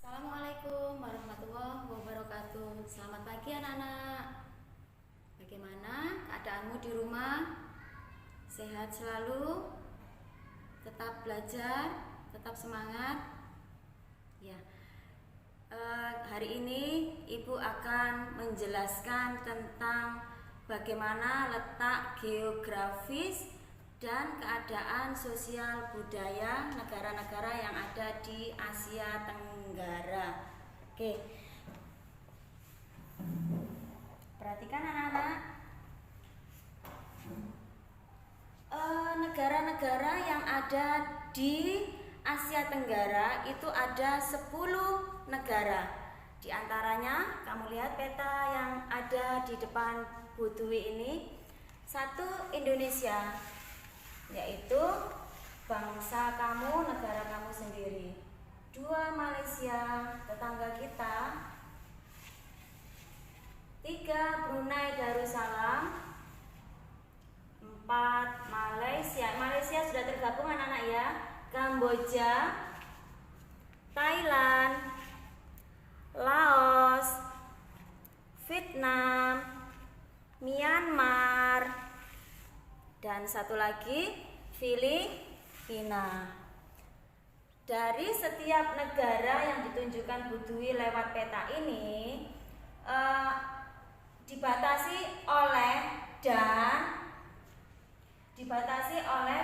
Assalamualaikum warahmatullahi wabarakatuh. Selamat pagi anak-anak. Bagaimana keadaanmu di rumah? Sehat selalu? Tetap belajar? Tetap semangat? Ya. Hari ini Ibu akan menjelaskan tentang bagaimana letak geografis dan keadaan sosial budaya negara-negara yang ada di Asia Tenggara. Oke, perhatikan anak-anak. Negara-negara yang ada di Asia Tenggara itu ada 10 negara. Di antaranya kamu lihat peta yang ada di depan Bu Dwi ini. 1 Indonesia, yaitu bangsa kamu, negara kamu sendiri. 2 Malaysia, tetangga kita. 3 Brunei Darussalam. 4 Malaysia. Malaysia sudah tergabung anak-anak ya. Kamboja, Thailand, Laos, Vietnam, Myanmar, dan satu lagi Filipina. Dari setiap negara yang ditunjukkan Bu Dwi lewat peta ini dibatasi oleh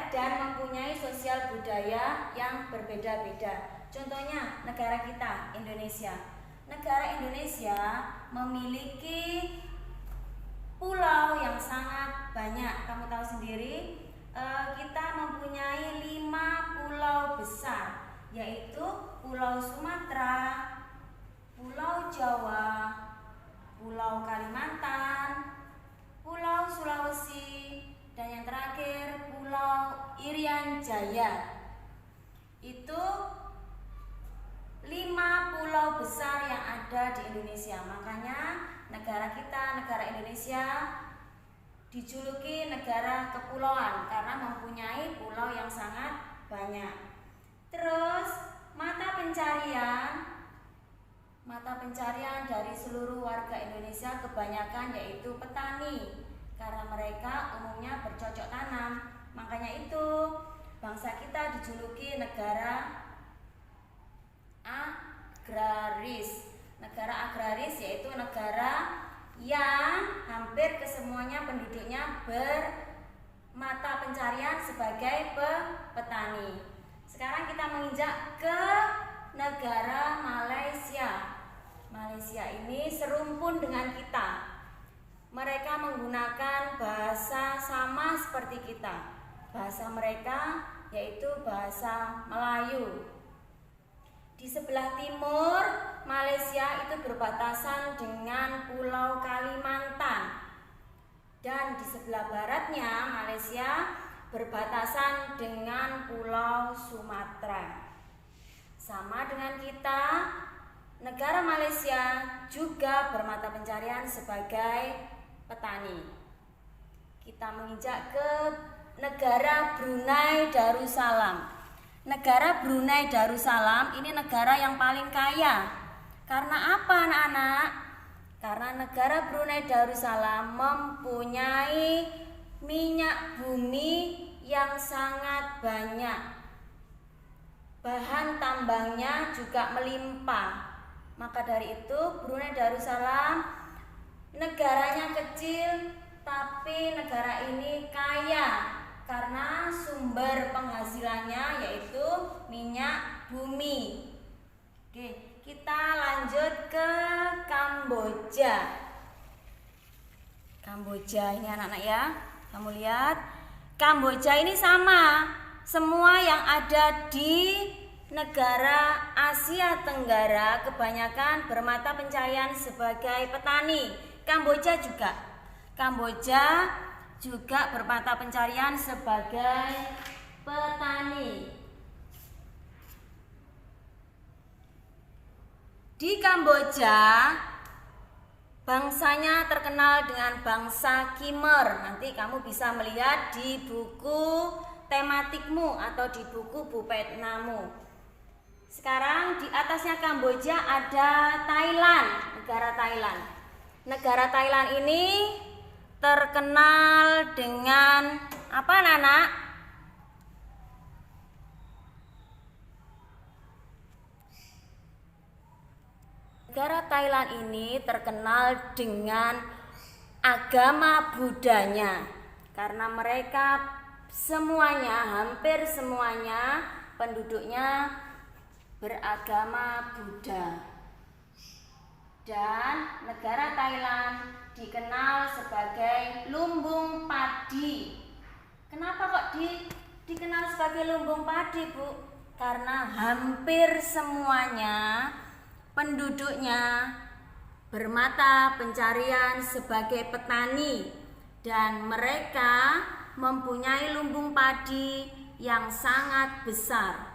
dan mempunyai sosial budaya yang berbeda-beda. Contohnya negara kita, Indonesia. Negara Indonesia memiliki pulau yang sangat banyak. Kamu tahu sendiri, kita mempunyai 5 pulau besar, yaitu Pulau Sumatera, Pulau Jawa, Pulau Kalimantan, Pulau Sulawesi, dan yang terakhir Pulau Irian Jaya. Itu 5 pulau besar yang ada di Indonesia. Makanya negara kita, negara Indonesia, dijuluki negara kepulauan karena mempunyai pulau yang sangat banyak. Terus mata pencarian dari seluruh warga Indonesia kebanyakan yaitu petani, karena mereka umumnya bercocok tanam. Makanya itu bangsa kita dijuluki negara agraris. Negara agraris yaitu negara yang hampir kesemuanya penduduknya bermata pencarian sebagai petani. Sekarang kita menginjak ke negara Malaysia. Malaysia ini serumpun dengan kita. Mereka menggunakan bahasa sama seperti kita. Bahasa mereka yaitu bahasa Melayu. Di sebelah timur Malaysia itu berbatasan dengan Pulau Kalimantan. Dan di sebelah baratnya Malaysia berbatasan dengan Pulau Sumatera. Sama dengan kita, negara Malaysia juga bermata pencarian sebagai petani. Kita menginjak ke negara Brunei Darussalam. Negara Brunei Darussalam ini negara yang paling kaya. Karena apa anak-anak? Karena negara Brunei Darussalam mempunyai minyak bumi yang sangat banyak. Bahan tambangnya juga melimpah. Maka dari itu Brunei Darussalam negaranya kecil, tapi negara ini kaya karena sumber penghasilannya yaitu minyak bumi. Oke, kita lanjut ke Kamboja. Kamboja ini anak-anak ya, kamu lihat Kamboja ini sama. Semua yang ada di negara Asia Tenggara kebanyakan bermata pencarian sebagai petani. Kamboja juga bermata pencarian sebagai petani. Di Kamboja bangsanya terkenal dengan bangsa Khmer. Nanti kamu bisa melihat di buku tematikmu atau di buku bupetnamu. Sekarang di atasnya Kamboja ada Thailand, negara Thailand. Negara Thailand ini terkenal dengan apa, Nana? Negara Thailand ini terkenal dengan agama Budanya, karena mereka semuanya, hampir semuanya penduduknya beragama Buddha. Dan negara Thailand dikenal sebagai lumbung padi. Kenapa kok dikenal sebagai lumbung padi, Bu? Karena hampir semuanya penduduknya bermata pencarian sebagai petani, dan mereka mempunyai lumbung padi yang sangat besar.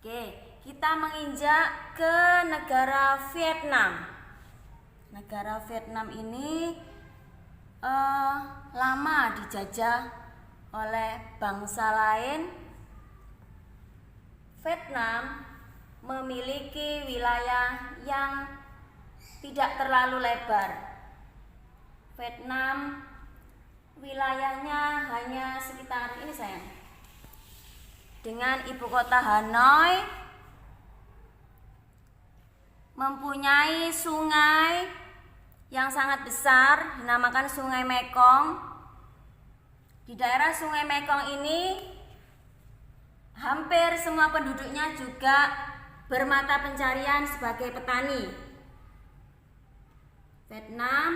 Oke, kita menginjak ke negara Vietnam. Negara Vietnam ini lama dijajah oleh bangsa lain. Vietnam memiliki wilayah yang tidak terlalu lebar. Vietnam wilayahnya hanya sekitar ini, sayang. Dengan ibu kota Hanoi, mempunyai sungai yang sangat besar dinamakan Sungai Mekong. Di daerah Sungai Mekong ini hampir semua penduduknya juga bermata pencarian sebagai petani. Vietnam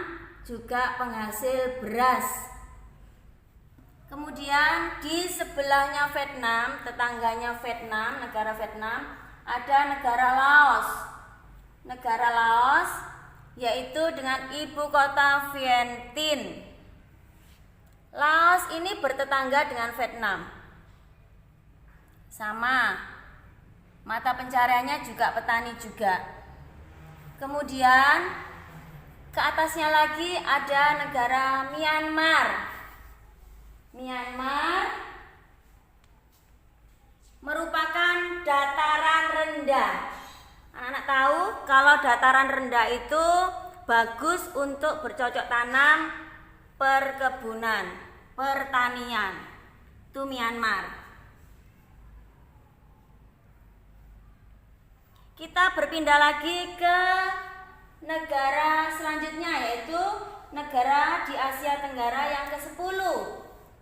juga penghasil beras. Kemudian di sebelahnya Vietnam, tetangganya Vietnam, negara Vietnam, ada negara Laos. Negara Laos yaitu dengan ibu kota Vientiane. Laos ini bertetangga dengan Vietnam. Sama, mata pencariannya juga petani juga. Kemudian ke atasnya lagi ada negara Myanmar. Myanmar merupakan dataran rendah. Anak-anak tahu kalau dataran rendah itu bagus untuk bercocok tanam, perkebunan, pertanian. Itu Myanmar. Kita berpindah lagi ke negara selanjutnya, yaitu negara di Asia Tenggara yang ke-10,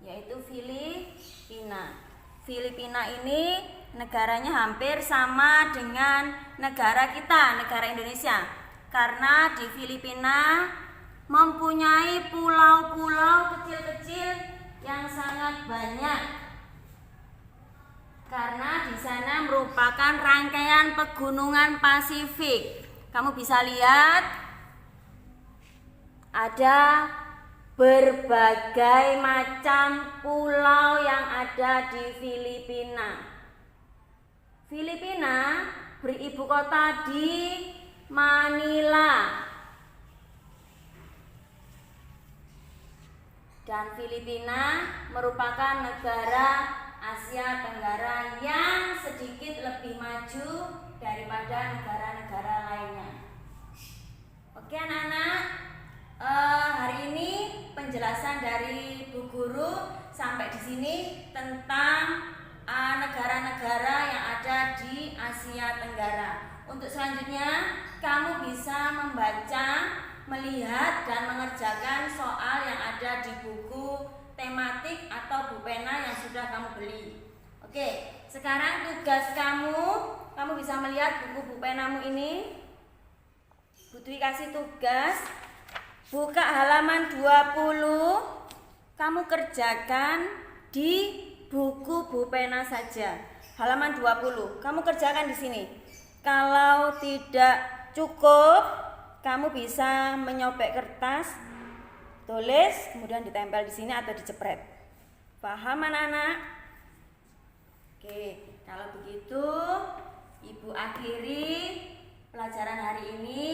yaitu Filipina. Filipina ini negaranya hampir sama dengan negara kita, negara Indonesia. Karena di Filipina mempunyai pulau-pulau kecil-kecil yang sangat banyak. Karena di sana merupakan rangkaian pegunungan Pasifik. Kamu bisa lihat ada berbagai macam pulau yang ada di Filipina. Filipina beribu kota di Manila. Dan Filipina merupakan negara Asia Tenggara yang sedikit lebih maju daripada negara-negara lainnya. Oke anak-anak, hari ini penjelasan dari Bu Guru sampai di sini tentang negara-negara yang ada di Asia Tenggara. Untuk selanjutnya kamu bisa membaca, melihat dan mengerjakan soal yang ada di buku tematik atau pulpena yang sudah kamu beli. Oke, sekarang tugas kamu bisa melihat buku pulpenamu ini. Bu Dwi kasih tugas, buka halaman 20, kamu kerjakan di buku pulpena saja. Halaman 20, kamu kerjakan di sini. Kalau tidak cukup, kamu bisa menyobek kertas, tulis, kemudian ditempel di sini atau dicepret. Paham anak-anak? Oke, kalau begitu Ibu akhiri pelajaran hari ini.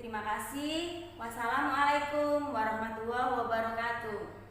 Terima kasih. Wassalamualaikum warahmatullahi wabarakatuh.